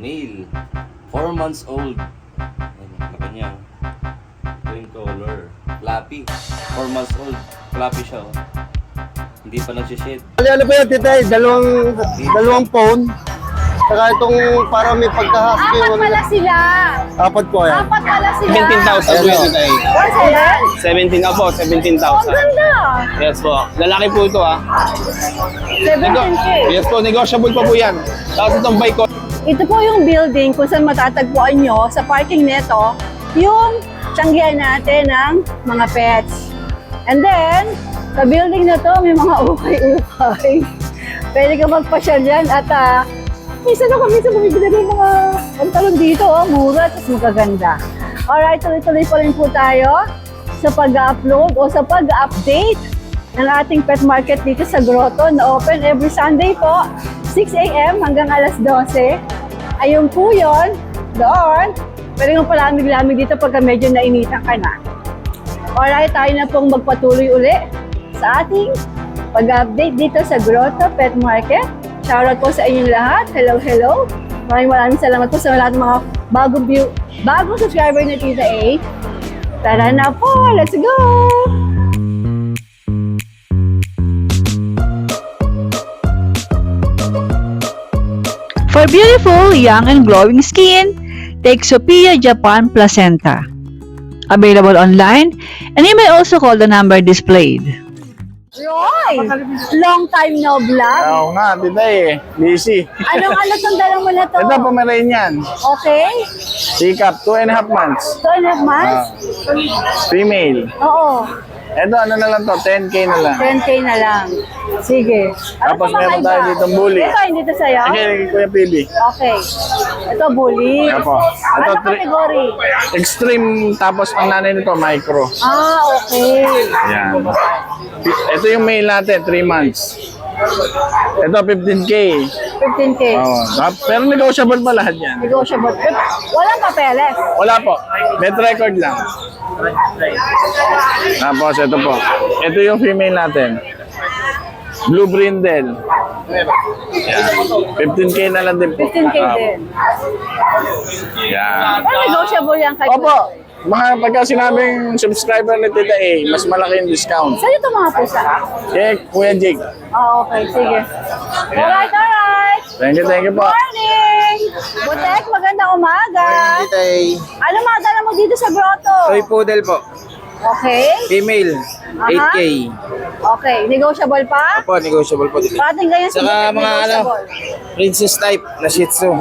male. 4 months old. Ayan, laki niya. Green color. Flappy. 4 months old. Flappy siya, oh. Hindi pa nagsishade. Ano ba yan, tita? Dalawang phone. Saka itong parang may pagka-husky. Apat pala sila. Apat po yan. Apat pala sila. 17,000 po yun tayo. What's that? 17 ako, Oh, ang 17,000. ganda. Yes po. Lalaki po ito ha. 17K. Yes po, negotiable pa po yan. Tapos itong bike ko. Ito po yung building kung saan matatagpuan nyo sa parking neto yung tiyanggihan natin ng mga pets. And then, sa building na to, may mga ukay-ukay. Pwede ka magpasyal dyan at minsan bumibili ng mga pantalon dito, mura at magaganda. Alright, tuloy-tuloy pa rin po tayo sa pag-upload o sa pag-update ng ating pet market dito sa Grotto na open every Sunday po, 6 a.m. hanggang alas 12. Ayun po yun, doon. Pwede mo palamig-lamig dito pagka medyo nainitan ka na. Alright, tayo na pong magpatuloy uli sa ating pag-update dito sa Grotto Pet Market. Shoutout po sa inyong lahat. Hello, hello. Maraming salamat po sa lahat ng mga bagong subscriber na Tita A. Tara na po, let's go! For beautiful, young, and glowing skin, take Sophia Japan Placenta. Available online, and you may also call the number displayed. Roy! Long time no vlog. Oo nga, tita eh. Busy. Anong ang dala mo na to? Ito, Pomeranian. Okay? Sikap, 2.5 months. 2.5 months? Female. Oo. Ito, ano na lang to, 10K na lang. 10K na lang. Sige. Tapos pa meron kakaiba? tayo ditong bully. Ito, hindi to sa'yo? Okay, Kuya PB. Okay. Ito, bully. Apo. Ito, Ano kategory? extreme, tapos ang nanay nito, micro. Ah, okay. Yan. Ito yung male natin, 3 months. Ito, 15K. 15K. Oo. Pero negotiable pa lahat yan. Negotiable. Walang papeles. Wala po. Met record lang. Tapos, ito po. Ito yung female natin. Blue brindle. Yan. 15K na lang din po. 15K din. Yan. Pero negotiable yan kayo. Opo. Mga pagka sinabing subscriber ni Tita A, mas malaki yung discount. Saan ito mga pusa? Okay, Kuya Jake. Oh, okay. Sige. Alright, alright. Thank you po. Morning! Butek, magandang umaga. Tita A. Ano mga dala mo dito sa grotto? Toy poodle po. Okay. Female. Aha. 8K. Okay. Negotiable pa? Opo, negotiable po dito. Parating ganyan sa Saka butik, mga ano, negotiable. princess type na Shih Tzu.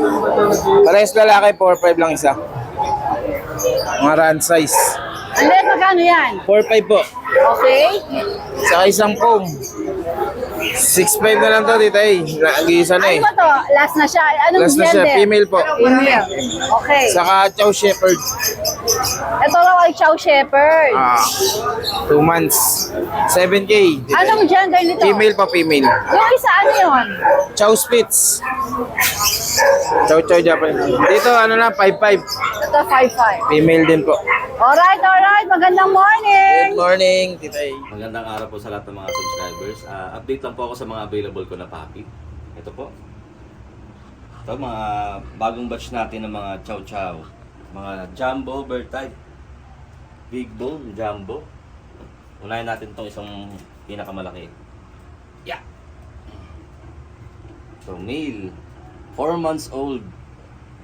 Parehas lalaki, 4-5 lang isa. Mga run size. And then, magkano yan? 4-5 po. Okay. Saka isang foam. 6'5 na lang to, Tita A. Nag-iisa na eh. Ano ba to? Last na siya. Anong Last na siya, gender? female po. Female. Okay. Saka Chow Shepherd. Ito raw ay Chow Shepherd. 2 months. 7K. Anong gender nito? Female pa, female. Yung isa, ano yun? Chow Spitz. Chow Japanese. Dito, ano na, 5'5. Ito, 5'5". Female din po. Alright, alright. Magandang morning. Good morning, Tita A. Magandang araw po sa lahat ng mga subscribers. Update lang po ako sa mga available ko na puppy. Ito po. Ito, mga bagong batch natin ng mga chow chow. Mga jumbo bird type. Big bone, jumbo. Unahin natin itong isang pinakamalaki. Yeah! So, male. 4 months old.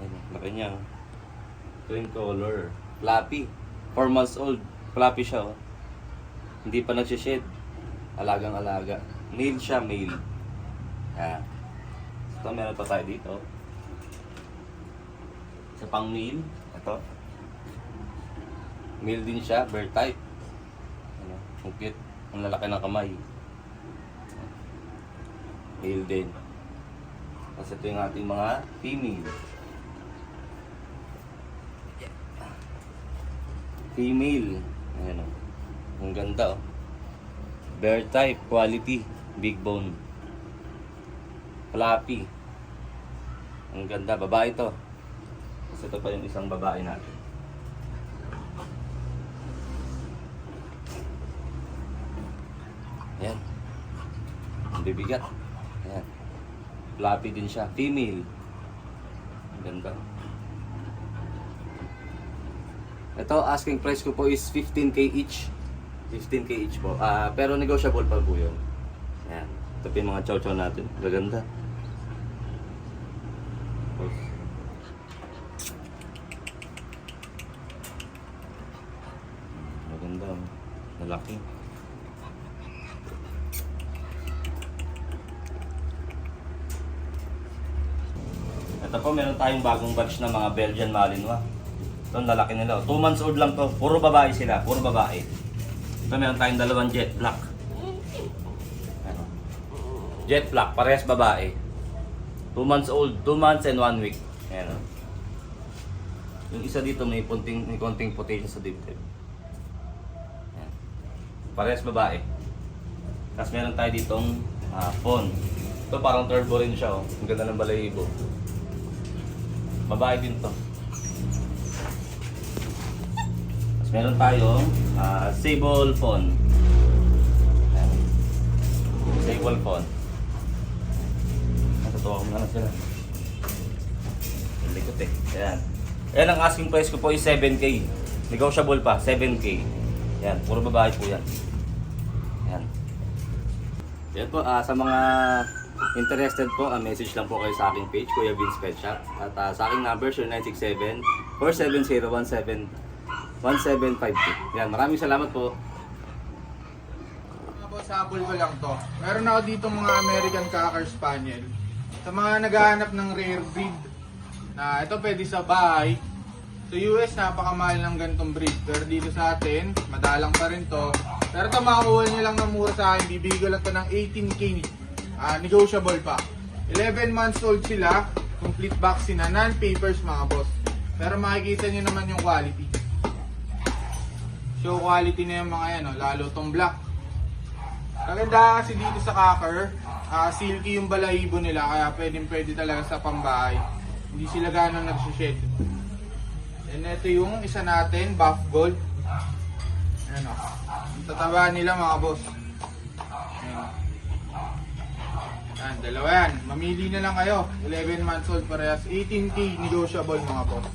Ayan, laki niya. Green color. Flappy. 4 months old. Flappy siya, oh. Hindi pa nagsishade. Alagang-alaga. Male siya, male. Ayan. So, meron pa tayo dito. Sa pang male. Ito. Male din siya, bird type. Ano, ang cute. Ang lalaki ng kamay. Male din. Tapos ito yung ating mga female. Female. Ayan, oh. Ang ganda, oh. Bear type, quality, big bone. Flappy. Ang ganda, babae to. Tapos ito pa yung isang babae natin. Ayan. Ang bibigat. Ayan. Flappy din siya. Female. Ganda. Ito, asking price ko po is 15K each. 15K each po. Pero negotiable pa po yun. Ayan. Ito po yung mga chow-chow natin. Gaganda. Maganda. Malaki. Ito po, meron tayong bagong batch na mga Belgian Malinois. Ito, lalaki nila. 2 months old lang to. Puro babae sila. Puro babae. Ito, meron tayong dalawang jet black. Ano? Jet black. Parehas babae. 2 months old. 2 months and 1 week. Ayan. Oh. Yung isa dito may konting potential sa dibdib. Ayan. Parehas babae. Tapos meron tayo ditong fawn. Ito parang turbo rin siya. Oh. Ang ganda ng balahibo. Babae din to. Tapos meron tayong sable fawn. Ayan. Sable fawn. Natutuwa ko na sila. Ang likot eh. Ayan. Ayan ang asking price ko po is 7K. Negotiable pa, 7K. Ayan, puro babae po yan. Ayan. Ayan po, sa mga interested po, message lang po kayo sa aking page, Kuya Vince Pet Shop. At sa aking number, 0967-470-1752. Yan, maraming salamat po. Mga boss, habol ko lang to. Meron ako dito mga American Cocker Spaniel. Sa mga naghahanap ng rare breed, na ito pwede sa bahay. Sa US, napakamahal ng ganitong breed. Pero dito sa atin, madalang pa rin to. Pero ito, makakuha nyo lang ng mura sa akin. Bibigay ko lang to ng 18K. Negotiable pa. 11 months old sila, complete vaccine na, non-papers mga boss. Pero makikita nyo naman yung quality. Show quality na yung mga yan, oh, lalo tong black. Kaganda kasi dito sa cocker, silky yung balahibo nila, kaya pwede talaga sa pambahay. Hindi sila gano'ng nagsished. And ito yung isa natin, buff gold. Ayan o. Ang tataba nila mga boss. Ayan. Yan, dalawa yan. Mamili na lang kayo. 11 months old parehas. 18K negotiable mga boss.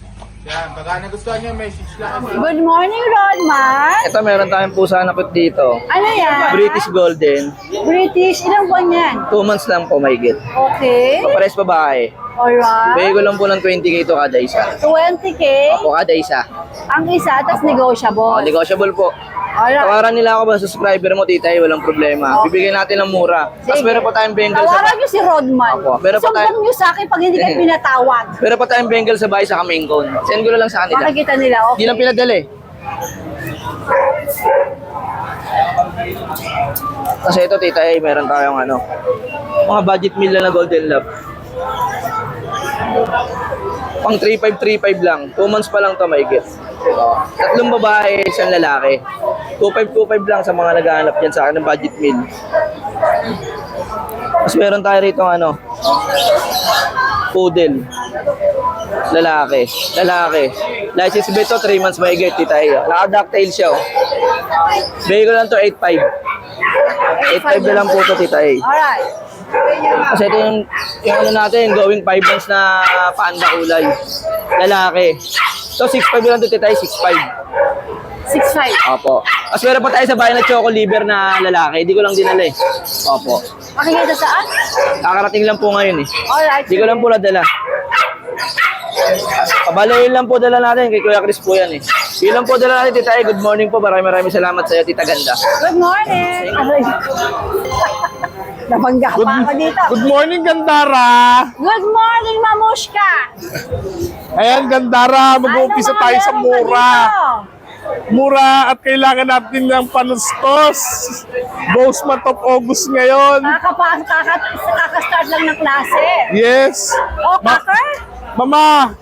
Yan, pagka nagustuhan nyo, message lang kasi. Good morning, Rodman. Ito, meron tayong pusa na put dito. Ano yan? British Golden. British. Ilang buwan yan? 2 months lang po, may get. Okay. Pares babae. Alright. Bigay ko lang po ng 20K to kada isa. 20K. Opo, kada isa. Ang isa, tas negotiable. Negotiable po. Alright. Tawaran nila ako ba subscriber mo, titay, walang problema. Bibigyan natin ng mura. Tapos Sige. meron pa tayong Bengal sa Tawaran niyo si Rodman. Opo, meron pa tayo- Sumbong niyo sa akin pag hindi kayo pinatawag. Meron pa tayong Bengal sa bahay sa main cone. Send ko na lang sa kanila. Makikita nila, Hindi okay. lang pinadali. Kasi ito, titay, meron tayong mga budget meal na Golden Love. Pang 3.5 lang. 2 months pa lang to maigit. 3 babae, 1 lalaki. 2.5 lang sa mga naghahanap dyan sa akin ng budget meal. Tapos meron tayo rito poodle. Lalaki. License beto, 3 months maigit. Titay. Naka-ducktail siya. Bigay ko lang to 8.5. 8.5 na lang po to, titay. Alright. Kasi ito yung natin, going 5 months na panda kulay. Lalaki. So 6'5 lang ito tayo, 6'5. 6'5. Opo. Tapos meron pa tayo sa bahay na choco liver na lalaki. Hindi ko lang dinala eh. Opo. Makikita saan? Kakarating lang po ngayon eh. Alright. Hindi ko lang po nadala. Pabalayin lang po dala natin. Kay Kuya Chris po yan eh. Yun lang po dala natin, tita. Good morning po. Maraming salamat sa iyo, Tita Ganda. Good morning. Aray. Nabangga pa ako dito. Good morning, Gandara! Good morning, Mamushka. Ayan, Gandara, mag-uumpisa Ano tayo sa mga meron ka mura. dito? Mura at kailangan natin ng panustos. Boss month of August ngayon. Kakastart lang ng klase. Yes. O, Cocker? Mama,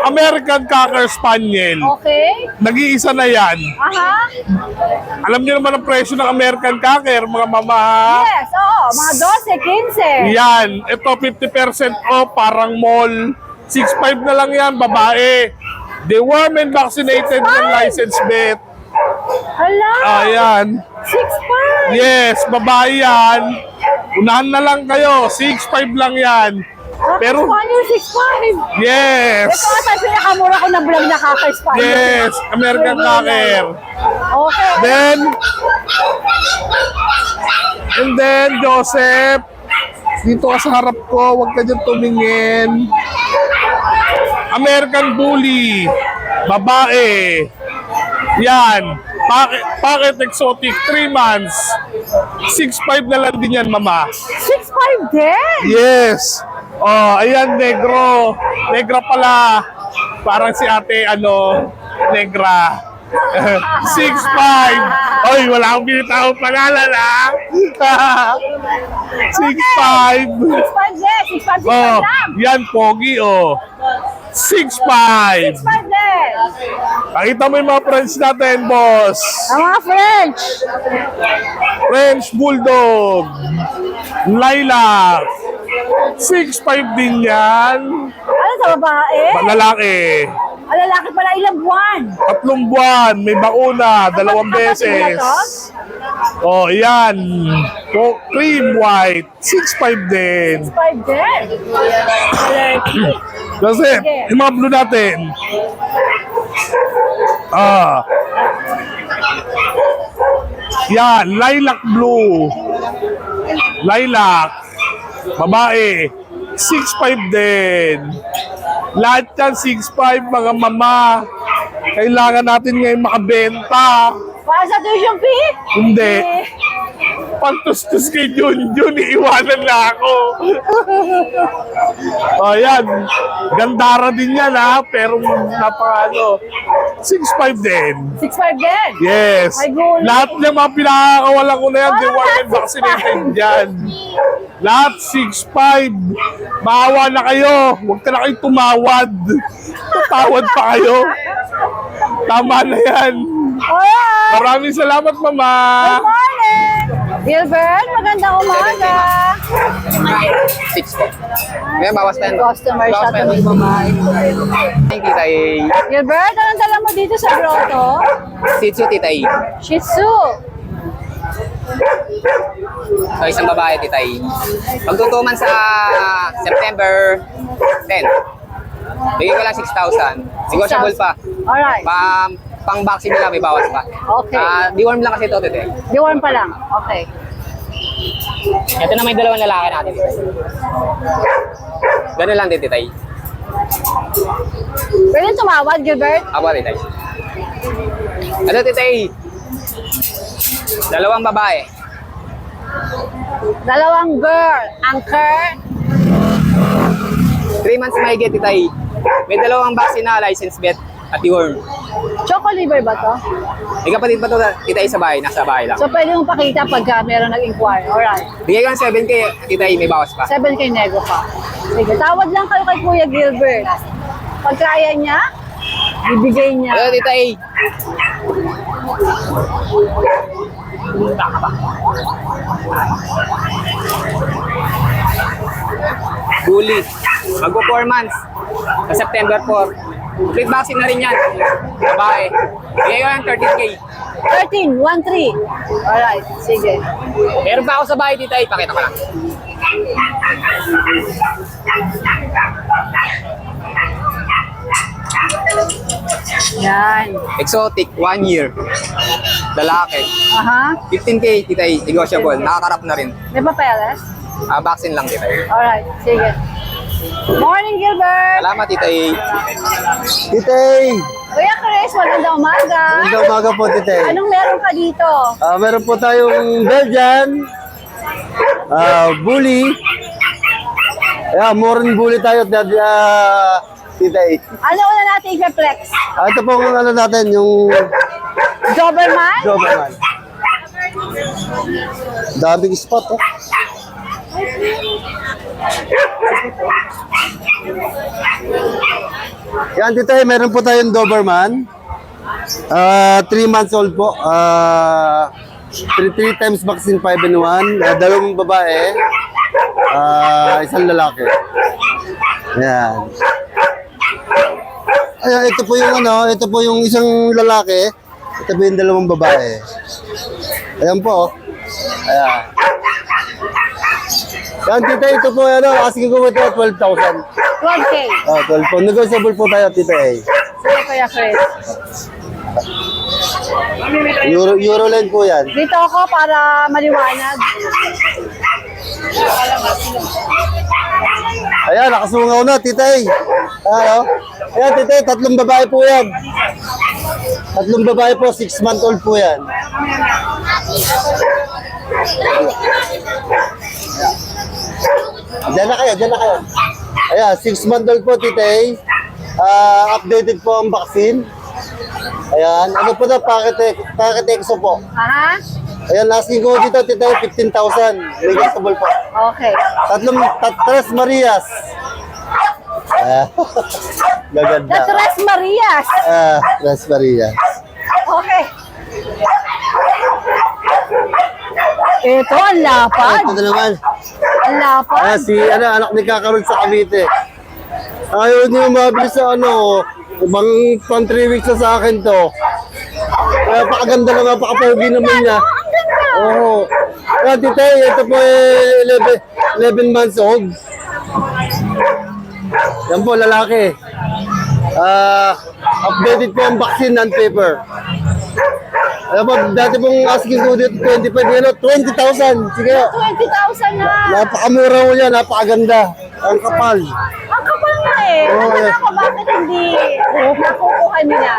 American Cocker Spaniel. Okay. Nag-iisa na yan. Aha. Alam niyo naman ang presyo ng American Cocker, mga mama. ha? Yes, oo. Mga 12, 15. Yan, ito 50% off, parang mall. 6'5 na lang yan, babae. Deworm and vaccinated ng license vet. Hala. Ayan. 6'5. Yes, babae yan. Unahan na lang kayo, 6'5 lang yan. Pero, Spaniel 6'5". yes! Ito ata yung pinakamura ko na vlog na kaka-Spaniel. Yes! American Cocker. Okay. And then, Joseph, dito ka sa harap ko, huwag ka dyan tumingin. American Bully, babae. Yan, packet exotic, 3 months. 6'5" na lang din yan, mama. 6'5" din? Yes. Oh, ayan, negro. Negra pala. Parang si ate, negra. 6'5". Oy, wala akong binitawang pangalan, ha? 6'5". 6'5" din. 6'5" Oh, lang. yan, pogi, oh. 6'5". 6'5" din. Nakita mo yung mga friends natin, boss. Ang mga French. French Bulldog. Lilac. 6'5" din yan. Ano sa babae? Lalaki. Ang lalaki pala ilang buwan. 3 buwan. May bakuna. 2 beses. Oh, yan. Cream white. 6'5" din. 6'5" din. Kasi, yung mga blue natin. Yan, lilac blue. Lilac. Babae. 6'5" din. Lahat yan 6'5", mga mama. Kailangan natin ngayon makabenta. Para sa tuition fee? Hindi. Pantustos kay Junjun, iiwanan na ako. O yan, gandara din yan ha, pero napaka 6'5" din. 6'5" din? Yes. Ay, gulo. Lahat ng mga pinakakawalan ko na yan, they were lahat vaccinated dyan. Lahat 6'5". Maawa na kayo. Huwag ka na kayo tumawad. Tatawad pa kayo. Tama na yan. Alright. Maraming salamat, mama. Good morning. Gilbert, magandang umaga. 6 po. Ngayon, bawas pa yan. Customer siya tuloy babae. Thank you, Tay. Gilbert, anong dala mo dito sa grotto? Shih Tzu, Titay. Shih Tzu. So, isang babae, Titay. Pagtutuman sa September 10. Bigyan ko lang 6,000. Negotiable pa. Alright. Pang-vaccine nila, may bawas pa. Okay. Deworm lang kasi ito, Titay. Diwan pa lang. Okay. Ito na may dalawang lalaki natin, Titay. Ganun lang din, Titay. Pwede tumawad, Gilbert? Ako, Titay. Ano, Titay? Dalawang babae. Dalawang girl. Anchor. 3 months may get, Titay. May dalawang vaccine na, license vet at deworm. Choco liver ba to? May kapatid pa ito, Titay, sa bahay. Nasa bahay lang. So pwede mong pakita pagka meron nag-inquire. Alright. Bigay ko ng 7K, Titay, may bawas pa. 7K nego pa. Sige, tawad lang kayo kay Kuya Gilbert. Pag kaya niya, ibigay niya. Hello, Titay. Bully. Magpo 4 months. Sa September 4. Complete vaccine na rin yan. Babae. Bigay ko ng 13K. 13, 1-3. Alright, sige. Meron pa ako sa bahay, Titay. Pakita ko lang. Yan. Exotic, 1 year. Lalaki. Aha. 15K, Titay. Negotiable. Nakakarap na rin. May papeles? Vaccine lang, Titay. Alright, sige. Morning, Gilbert! Salamat, Titay. Titay! Kuya Chris, magandang umaga. Magandang umaga po, Titay. Anong meron ka dito? Meron po tayong Belgian, Bully. Morning Bully tayo, Titay. Ano una natin i-flex? Ito po ang ano natin, yung Doberman? Doberman. Daming spot, oh. Yan, Titay, meron po tayong Doberman. 3 months old po. 3 times vaccine 5 in 1. Dalawang babae. Isang lalaki. Yan. Ayan, ito po yung ito po yung isang lalaki. Ito po yung dalawang babae. Ayan po. Ayan. Yan, tita, ito po, asking ko ito, 12,000. 12K. 12 po. Negotiable po tayo, tita eh. Sige, Kuya Chris. Euroline po yan. Dito ako para maliwanag. Ayan, nakasungaw na, tita eh. Ayan, tita eh, 3 babae po yan. 3 babae po, 6-month-old po yan. Diyan na kayo. Ayan, 6-month-old po, tita eh. Updated po ang vaccine. Ayan, ano po na, packet exo po. Aha. Ayan, asking ko dito, tita eh, 15,000. Negotiable po. Okay. 3 Marias. Gaganda. The Tres Marias. 3 Marias. Okay. Ito, ang lapad. Ito na naman. Ang lapad. Si anak ni Kakarol sa Cavite. Ayaw niyo mabili sa ibang 3 weeks na sa akin to. Napakaganda lang, napakapogi naman niya. Ang ganda. Oo. Kaya tita, ito po 11 months old. Yan po, lalaki. Updated po ang vaccine non-paper. Alam po, dati pong asking ko dito, 20,000. Sige. 20,000 na. Napakamura mo niya, napakaganda. Ang kapal. Ang kapal nga eh. Oo, Ano yeah. ako, bakit hindi nakukuha nila?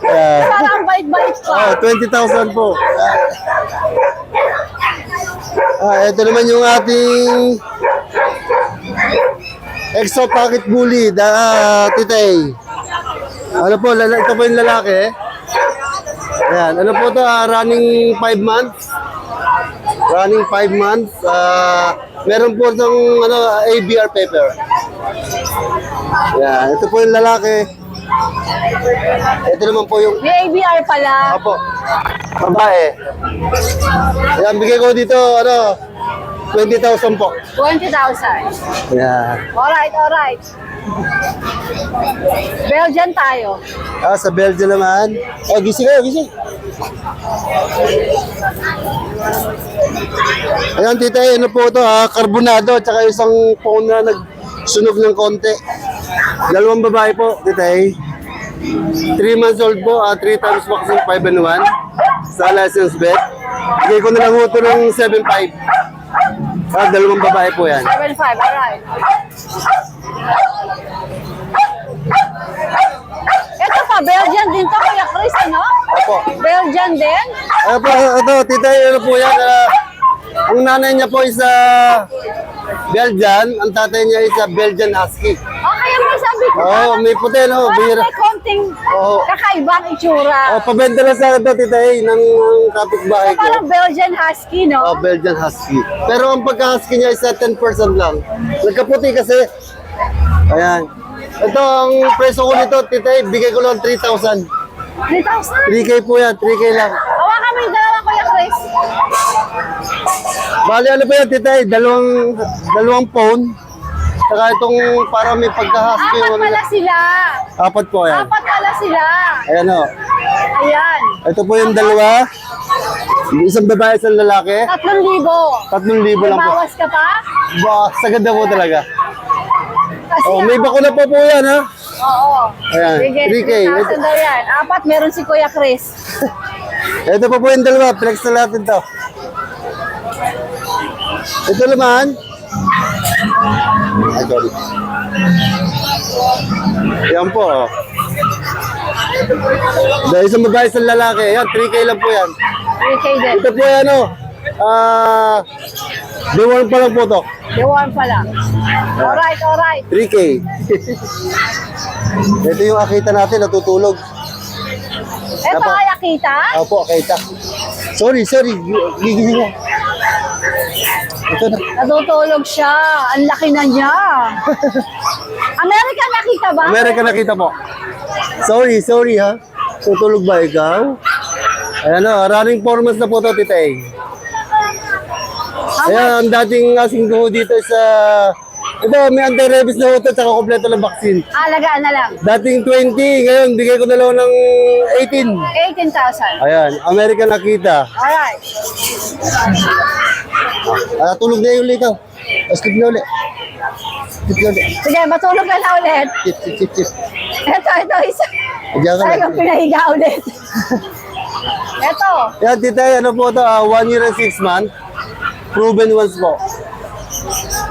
Yeah. Parang bait-bait pa. 20,000 po. Ito naman yung ating exo pocket bully, titay. Ano po, ito po yung lalaki. Ayan, ano po ito, running 5 months. Running 5 months. Meron po itong ABR paper. Ayan, ito po yung lalaki. Ito naman po yung May ABR pala. Apo. Babae. Ayan, bigay ko dito, 20,000 po. 20,000. Ayan. Alright. Belgian tayo. Sa Belgium naman. Gising kayo, gising. Ayan, tita, ano po ito, carbonado, tsaka isang phone na nagsunog ng konti. 2 babae po, tita. 3 months old po, 3 times vaccine, 5 and 1. Sa license bet. Bigay ko na lang ito ng 7.5. 2 babae po yan. 7.5, alright. Ito pa, Belgian din to, Kuya Chris, ano? Opo. Belgian din? Ano po, ito, tita, ano po yan? Ang nanay niya po is Belgian, ang tatay niya is Belgian Husky. Kaya mo sabi ko. May puti, no? Parang Bihira. may konting Oo. kakaibang itsura. Pabenta lang sa akin ito, tita, ng kapitbahay ko. Parang Belgian Husky, no? Belgian Husky. Pero ang pagka-husky niya is 10% lang. Nagkaputi kasi. Ayan. Ito, ang preso ko nito, tita, bigay ko lang 3,000. 3,000. 3K po yan, 3K lang. Awa kami yung dalawa, Kuya Chris. Bali, ano pa yan, tita, dalawang phone. Saka itong para may pagka-husky. Apat pala sila. 4 po yan. Apat pala sila. Ayan o. Ayan. Ito po yung dalawa. Isang babae, isang lalaki. 3,000. 3,000 lang po. Bawas ka pa? Sa ganda po talaga. Kasi May bakuna pa po yan, ha? Oo. Ayan, Sige, 3K. 3,000 daw yan. Apat meron si Kuya Chris. Ito pa po yung dalawa. Flex na natin to. Ito naman. Ay, sorry. Yan po. Dahil isang babae, isang lalaki. Yan, 3K lang po yan. 3K din. Ito po yan, Dewan pa lang po to. Dewan pa lang. Alright. 3K. Ito yung akita natin, natutulog. Ito ay Akita? Opo, akita. Sorry. Gigising mo. Ito na. Natutulog siya. Ang laki na niya. American Akita ba? Amerika nakita po. Sorry ha. Tutulog ba ikaw? Ayan running 4 months na po to, tita. Ayan, ang dating asing ko dito sa... Ito, may anti-rabies na ito, tsaka kompleto ng vaccine. Alagaan na lang. Dating 20, ngayon bigay ko na lang ng 18. 18,000. Ayan, Amerika nakita. Alright. Tulog na yung likaw. Skip na ulit. Skip na ulit. Sige, matulog ka na ulit. Chip. Ito, isa. Diyan ka Talagang lang. pinahiga ulit. Ito. Yan, tita, ano po ito? 1 year and 6 months. Proven ones po.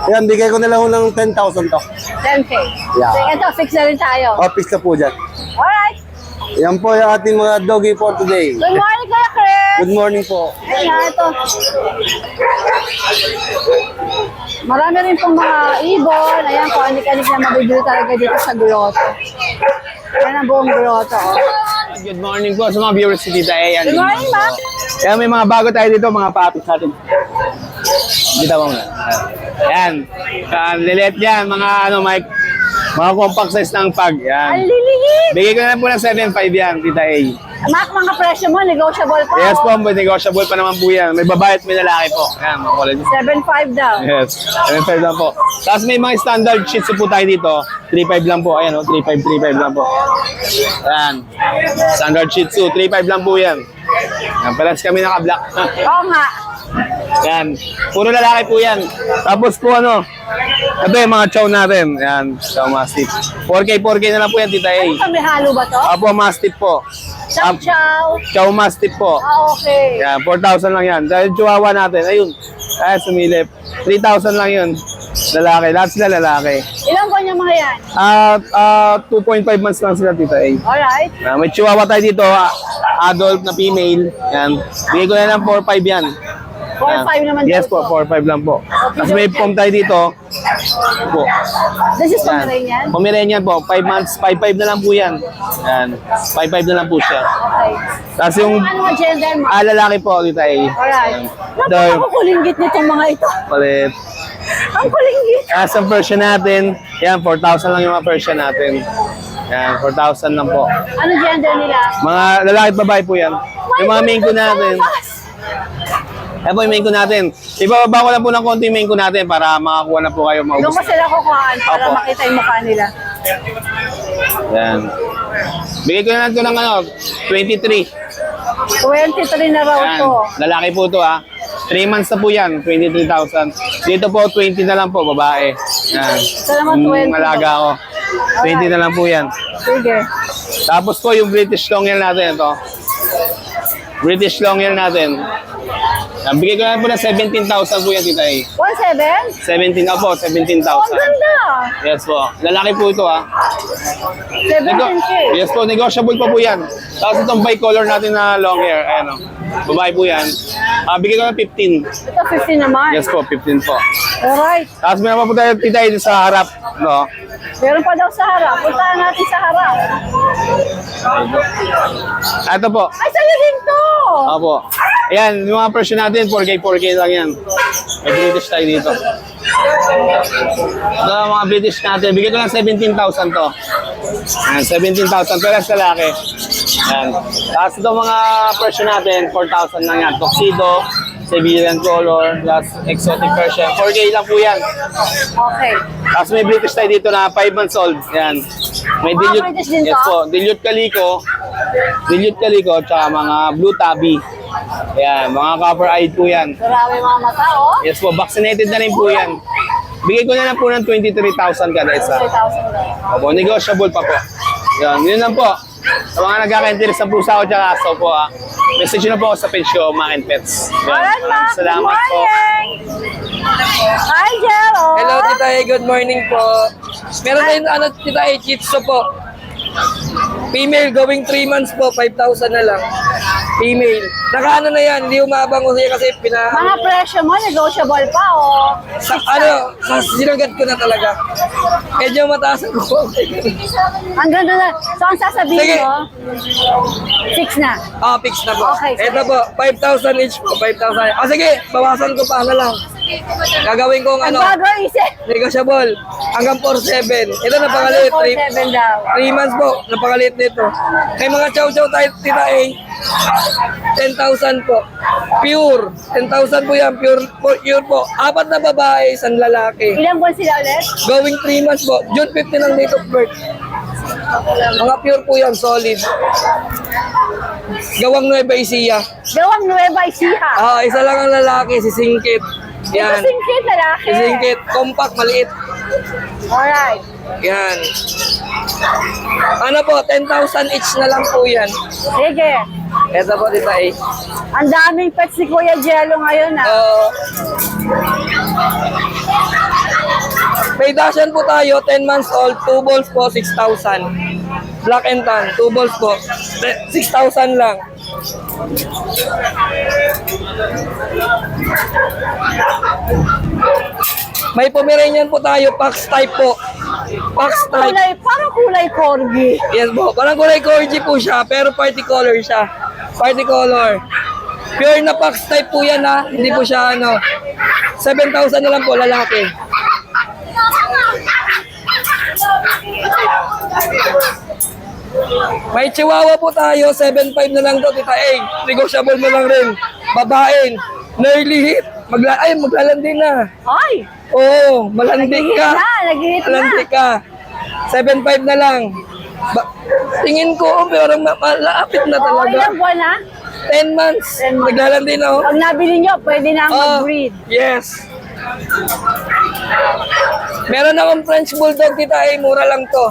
Yan, bigay ko na lang ng 10,000 to. 10K. Yeah. Sige, ito, fix na rin tayo. Office na po dyan. Alright. Yan po yung ating mga doggy for today. Good morning, Kuya Chris. Good morning po. Ayan na, ito. Marami rin pong mga ibon. Ayan, kung anik-anik na mabibili talaga dito sa grotto. Ayan ang buong grotto. Oh. Good morning po sa mga viewers si Tita A. Good morning, ma'am. Kaya may mga bago tayo dito, mga papis natin. Dito mo muna. Yan. Lilit yan, mga mga compact size ng pag. Ang Yan. liliit. Bigay ko na po ng 7.5 yan, Tita A. Mga presyo mo, negotiable pa. Yes oh. po, may negotiable pa naman po yan. May babae at may lalaki po. Yan, mga kulay. 7.5 daw. Yes, 7.5 lang po. Tapos may mga standard shih tzu po tayo dito. 3.5 lang po. Ayan o, 3.5 lang po. Ayan. Standard shih tzu, 3.5 lang po yan. Yan, palas kami naka-black. Oo nga. Yan. Puro lalaki po yan. Tapos po ito yung mga chow natin. Yan, chow mastiff. 4K na lang po yan, Tita A. Ano kami halo ba to? Apo, mastiff po. Chow chow. Chow mastiff po. Ah, okay. Yan, 4,000 lang yan. Dahil chihuahua natin, ayun. Ay, sumilip. 3,000 lang yun. Lalaki. Lahat sila lalaki. Ilang buwan yung mga yan? 2.5 months lang sila, Tita A. Alright. May chihuahua tayo dito, adult na female. Yan. Bigay ko na lang 4.5 yan. 4.5 naman Yes daw po, 4.5 lang po. Tapos may pom tayo dito. Po. This is Yan. Pomeranian? Pomeranian po. 5 months, 5.5 na lang po yan. Yan. 5.5 na lang po siya. Okay. Tapos yung Ano ang gender mo? lalaki po, Tita A. Alright. Ito, Napakakulinggit nitong mga ito. palit. Ang kulinggit. Sa version natin, yan, 4,000 lang yung mga version natin. Yan, 4,000 lang po. Ano gender nila? Mga lalaki at babae po yan. Yung mga main ko natin. Yan po yung main ko natin. Ibababa ko lang po ng konti yung main ko natin para makakuha na po kayo Doon maubos. ko sila kukuhaan para Opo. makita yung mukha nila. Yan. Bigay ko na lang ito ng 23. 23 na raw Yan. to. Lalaki po ito 3 months na po yan, 23,000. Dito po, 20 na lang po, babae. Yan. Ito naman 20. Malaga ako. 20 na lang po yan. Sige. Tapos po yung British Longhair natin ito. British Longhair natin. Bigay ko na po na 17,000 po yan, Tita A. 1.7? 17 po, 17,000. Oh, ang ganda. Yes po. Lalaki po ito 17K. Yes po, negotiable pa po yan. Tapos itong bicolor natin na long hair, ayan o. Babae po yan. Bigay ko na 15. Ito 15 naman. Yes po, 15 po. Alright. Tapos meron pa po tayo, Tita A, sa harap. No? Meron pa daw sa harap. Puntahan natin sa harap. Ito po. Ay, sa'yo din to. Opo. Ayan, yung mga version natin, 4K lang yan. May British tayo dito. Ito mga British natin. Bigay ko lang 17,000 to. Ayan, 17,000. Pero sa lalaki. Ayan. Tapos ito mga version natin, 4,000 lang yan. Tuxedo, Siberian color, plus exotic version. 4K lang po yan. Okay. Tapos may British tayo dito na 5 months old. Ayan. May Mga dilute. British din to? Yes po. Dilute Calico, tsaka mga Blue Tabby. Ayan, mga copper-eyed po yan. Grabe mga mata, oh. Yes po, vaccinated na rin po yan. Bigay ko na lang po ng 23,000 kada isa. 3,000 daw. Opo, negotiable pa po. Yun lang po. Sa mga nagkaka-interest sa pusa ko tsaka aso po message na po ako sa page ko, Mac and Pets. Yan. Alright, ma. Good Salamat po. morning. Hi, Jello. Hello, Tita A. Good morning po. Meron tayong Tita A, Shih Tzu po. Female, going 3 months po, 5,000 na lang. Female. Nakaano na yan, hindi umabang ko siya kasi Mga presyo mo, negotiable pa, oh. sinagat ko na talaga. Medyo mataas ako. Ang ganda na. So, ang sasabihin Sige. mo, 6 na. Fix na po. Okay, sige. Ito po, 5,000 each po, 5,000. Sige, bawasan ko pa na lang. Gagawin kong Nagbago isip. negotiable. Hanggang 4,700. Ito napakaliit. 4,700 daw. 3 months po, napakaliit nito. May mga chow-chow tayo, Tita A. 10,000 po. Pure. 10,000 po yan. Pure po. 4 na babae, 1 lalaki. Ilang buwan sila ulit? Going 3 months po. June 15 ang date of birth. Mga pure po yan, solid. Gawang Nueva Ecija. Gawang Nueva Ecija. Isa lang ang lalaki, si Singkit. Yan. Singkit, lalaki. Singkit, compact, maliit. Alright. Yan. Ano po, 10,000 each na lang po yan. Sige. Ito po, Tita A. Ang daming pets ni Kuya Jello ngayon, ah. May Dashan po tayo, 10 months old, 2 balls po, 6,000. Black and tan, 2 balls po, 6,000 lang. May Pomeranian po tayo, Pax type po. Pax type. Parang kulay corgi. Yes po, parang kulay corgi po siya, pero party color siya. Party color. Pure na Pax type po yan ha, hindi po siya ano. 7,000 na lang po, lalaki. May Chihuahua po tayo, 7,500 na lang to, Tita A. Negotiable mo lang rin. Babae, nearly hit. Maglalandi na. Ay! Oo, malandi ka. Nag-hit na. Malandi ka. 7,500 na lang. Tingin ko, pero malapit na Oh, talaga. ilang buwan na? 10 months. 10 months. Naglalandi na oh. Pag nabili nyo, pwede na mag-breed. Yes. Meron akong French Bulldog, Tita A, mura lang to.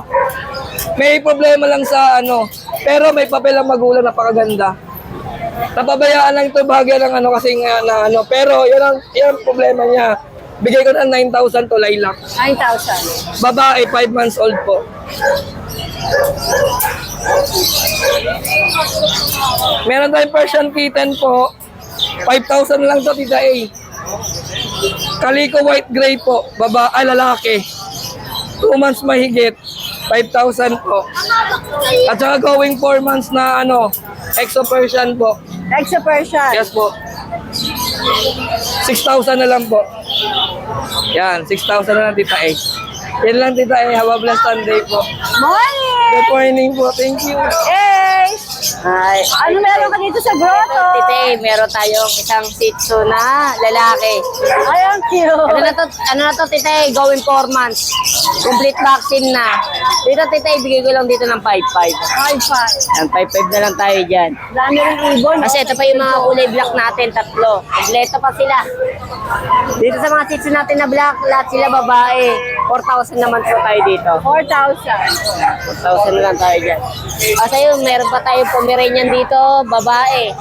May problema lang sa ano, pero may papel ang magulang, napakaganda. Napabayaan lang ito bahagya ng ano kasi nga na ano, pero yan ang problema niya. Bigay ko ng 9,000 to, lilac. 9,000. Babae, 5 months old po. Meron tayong Persian kitten po. 5,000 lang to, Tita A. Calico white gray po, lalaki. 2 months mahigit, 5,000 po. At saka going 4 months na ano, Exo Persian po. Exo Persian. Yes po. 6,000 na lang po. Yan, 6,000 na lang, Tita A. Yan lang, Tita A. Have a blessed Sunday po. Morning! Good morning po. Thank you. Hey! Hi. Ano meron ka dito sa grotto? Today, meron tayong isang Shih Tzu na lalaki. Ay, ang cute. Ano na to, Tite? Going 4 months. Complete vaccine na. Dito, Tite, bigay ko lang dito ng 5-5. 5-5. Yan, 5-5 na lang tayo dyan. Dami rin ibon. Kasi ito pa yung mga kulay black natin, 3. Kompleto pa sila. Dito sa mga Shih Tzu natin na black, lahat sila babae. 4,000 naman po tayo dito. 4,000. 4,000 na lang tayo dyan. Kasi yun, meron pa tayong Pomeranian dito, babae.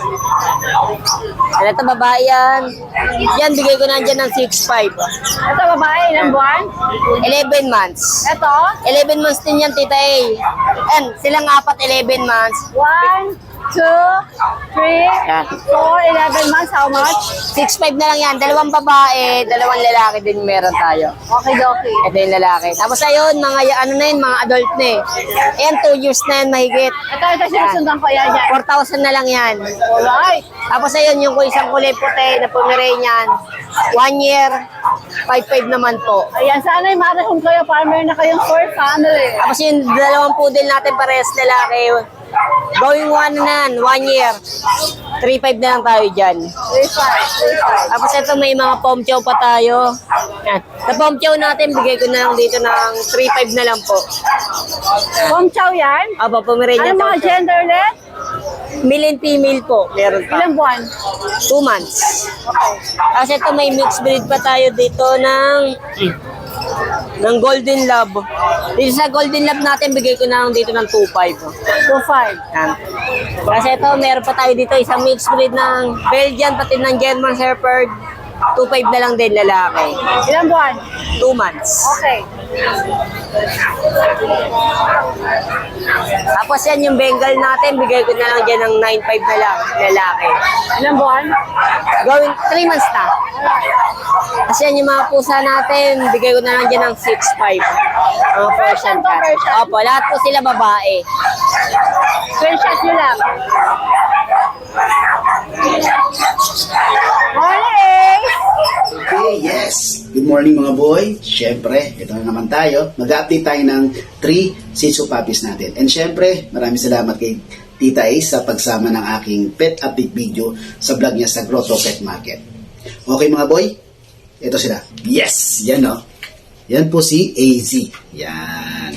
Ano ito, babae yan. Yan, bigay ko na dyan ng 6,500. Ito babae, ilang buwan? 11 months. Ito? 11 months din yan, Tita A. And silang 4, 11 months. 1, 2, 3, Yan. 4, 11 months. How much? 6,500 na lang yan. 2 babae, 2 lalaki din meron tayo. Okay, okay. Ito yung lalaki. Tapos ayun, mga ano na yun, mga adult na eh. Ayan, 2 years na yan, mahigit. Ito sinusundan ko yan. 4,000 na lang yan. Alright. Tapos ayun, yung isang kulay puti na Pomeranian, 1 year, 5,500 naman po. Ayan, sana yung marahon kayo para meron na kayong 4 family. Tapos yung 2 poodle natin parehas lalaki, going 1 na yan, 1 year. 3,500 na lang tayo dyan. 3,500. Tapos ito may mga pom chow pa tayo. Yan. Sa pom chow natin, bigay ko na lang dito ng 3,500 na lang po. Pom chow yan? Aba, Pomeranian Ano mga chow chow. gender ulit? Male and female po, meron pa. Ilang buwan? 2 months. Tapos ito may mixed breed pa tayo dito ng Golden Lab. Dito sa Golden Lab natin, bigay ko na lang dito ng 2,500. 2,500. Yan. Kasi ito, meron pa tayo dito isang mixed breed ng Belgian, pati ng German Shepherd. 2,500 na lang din lalaki. Ilang buwan? 2 months. Okay. Tapos yan yung Bengal natin, bigay ko na lang dyan ng 9,500 na lang lalaki. Ilang buwan? Going 3 months na. Kasi yan yung mga pusa natin, bigay ko na lang dyan ng 6,500. Mga Persian to, cat. Persian? Opo, lahat po sila babae. Screenshot nyo lang. Morning! Okay, yes. Good morning mga boy. Siyempre, ito na naman tayo. Mag-update tayo ng 3 Shih Tzu puppies natin. And siyempre, maraming salamat kay Tita Ace sa pagsama ng aking pet update video sa vlog niya sa Grotto Pet Market. Okay mga boy, ito sila. Yes! Yan o. Yan po si AZ. Yan.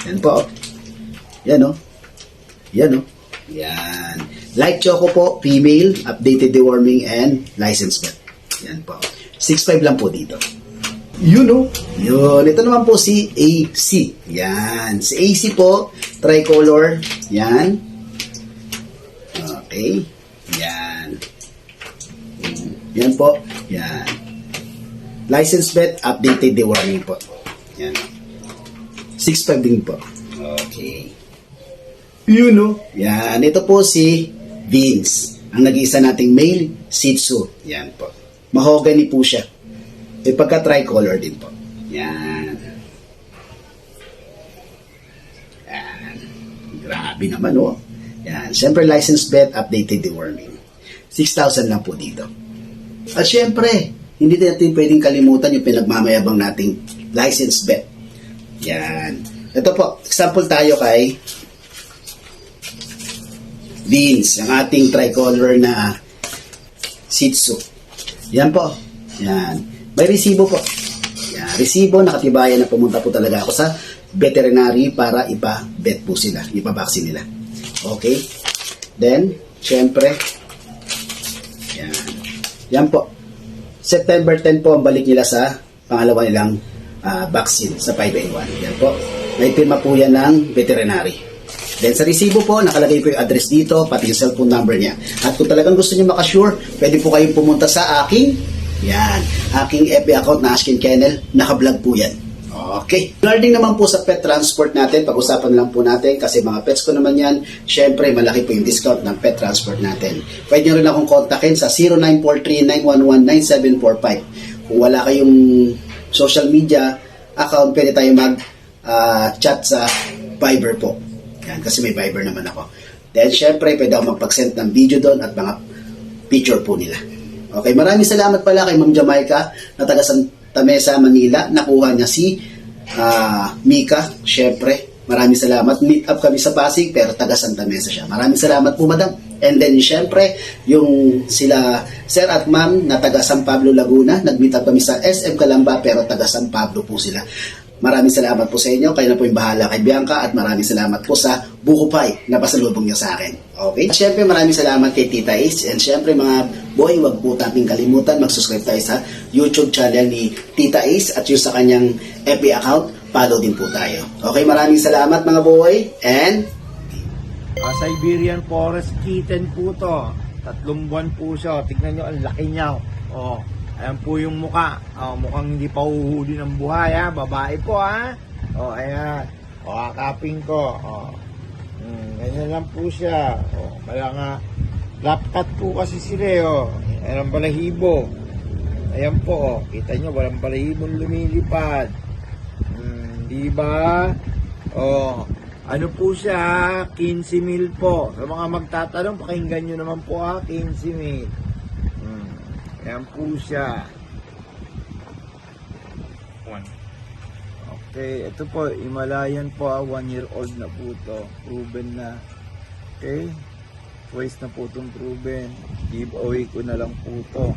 Yan po. Yan o. Yan o. Yan. Light Choco po, female, updated deworming and licensed vet. Yan po. 6.5 lang po dito. Yun o. Yun. Ito naman po si AC. Yan. Si AC po, tricolor. Yan. Okay. Yan. Yan po. Yan. License plate, updated the warning po. Yan. 6.5 din po. Okay. Yun o. Yan. Ito po si Vince. Ang nag-iisa nating male Shih Tzu. Yan po. Mahogany po siya. May pagka-tricolor din po. Yan. Yan. Grabe naman, oh. Yan. Siyempre, license plate, updated deworming. 6,000 lang po dito. At siyempre, hindi natin pwedeng kalimutan yung pinagmamayabang nating license plate. Yan. Ito po, example tayo kay Vince, ang ating tricolor na Shih Tzu. Yan po. Yan. May resibo po. Yan. Resibo, nakatibayan na pumunta po talaga ako sa veterinary para ipa-vet po sila. Ipa-vaccine nila. Okay? Then, syempre, yan. Yan po. September 10 po ang balik nila sa pangalawa nilang vaccine sa 5A1. Yan po. May pirma po yan ng veterinary. Then sa resibo po, nakalagay po yung address dito, pati yung cellphone number niya. At kung talagang gusto niyo makasure, pwede po kayong pumunta sa aking aking FB account na Ashkin Kennel. Naka-vlog po yan. Okay. Regarding naman po sa pet transport natin, pag-usapan lang po natin kasi mga pets ko naman yan, syempre malaki po yung discount ng pet transport natin. Pwede nyo rin akong kontakin sa 0943-911-9745. Kung wala kayong social media account, pwede tayo mag-chat sa Viber po. Yan, kasi may Viber naman ako. Then, syempre, pwede ako magpag-send ng video doon at mga picture po nila. Okay, maraming salamat pala kay Ma'am Jamaica na taga Santa Mesa, Manila. Nakuha niya si Mika. Syempre, maraming salamat. Meet up kami sa Pasig, pero taga Santa Mesa siya. Maraming salamat po, Madam. And then, syempre, yung sila Sir at Ma'am na taga San Pablo, Laguna. Nag-meet up kami sa SM Calamba, pero taga San Pablo po sila. Maraming salamat po sa inyo. Kayo na po yung bahala kay Bianca at maraming salamat po sa buko pie na pasalubong niya sa akin. Okay? At syempre maraming salamat kay Tita Ace. And syempre mga boy, wag po natin kalimutan mag-subscribe tayo sa YouTube channel ni Tita Ace at yung sa kanyang FB account, follow din po tayo. Okay? Maraming salamat mga boy. And Siberian Forest Kitten po to. 3 buwan po siya. Tignan nyo, ang laki niya. Oh. Ayan po yung muka. Mukhang hindi pa uhuhuli ng buhay, ha? Babae po, ha? Ayan. Kakapin ko. Ganyan lang po siya. Kaya nga, lapkat po kasi sila, Ayan ang balahibo. Ayan po, Kita nyo, walang balahibong lumilipad. Diba? Ano po siya? 15,000 po. Sa mga magtatanong, pakinggan nyo naman po, 15,000. Ayan po siya. Okay, ito po, Himalayan po, 1-year-old na po to. Proven na. Okay, twice na po itong proven. Giveaway ko na lang po to.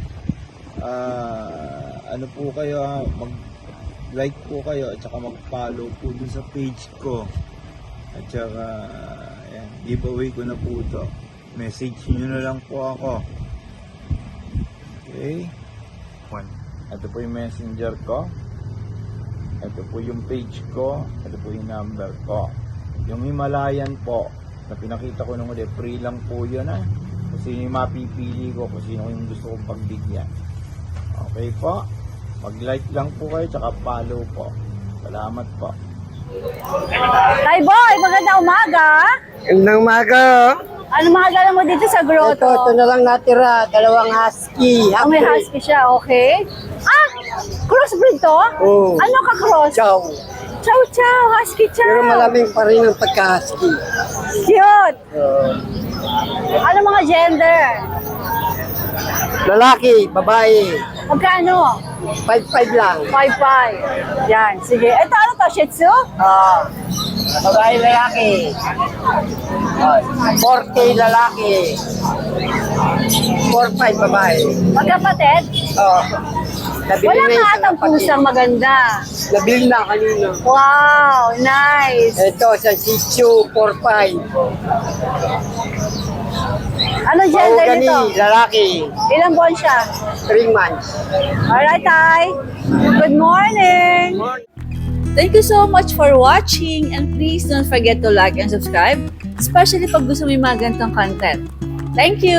Ano po kayo, mag-like po kayo at saka mag-follow po dun sa page ko. At saka, ayan, giveaway ko na po to. Message nyo na lang po ako. Okay. Ito po yung messenger ko. Ito po yung page ko. Ito po yung number ko. Yung Himalayan po, na pinakita ko nung free lang po yun, Kung sino yung mapipili ko, kung sino yung gusto kong pagbigyan. Okay po. Mag-like lang po kayo, tsaka follow po. Salamat po. Hi boy, magandang umaga. Magandang umaga. Ano mga gala mo dito sa grotto? Ito na lang natira. 2 husky. May husky siya, okay. Crossbreed to? Oo. Ano ka cross? Chow. Chow chow, husky chow. Pero malamig pa rin ang pagka-husky. Cute. Ano mga gender? Lalaki, babae. Magkano? 5'5 lang. 5'5". Yan, sige. Ito ano to, Shih Tzu? Babae, lalaki. 4K lalaki. 4'5 babae. Magkapatid? Nabili Wala na ka yung atang pusang maganda. Nabili na kanina. Wow, nice. Ito, sa Shih Tzu, 4'5. Ano gender Mahogany, nito? lalaki. Ilang buwan siya? 3 months. Alright, Tay. Good morning. Thank you so much for watching and please don't forget to like and subscribe, especially pag gusto mo yung mga ganitong content. Thank you!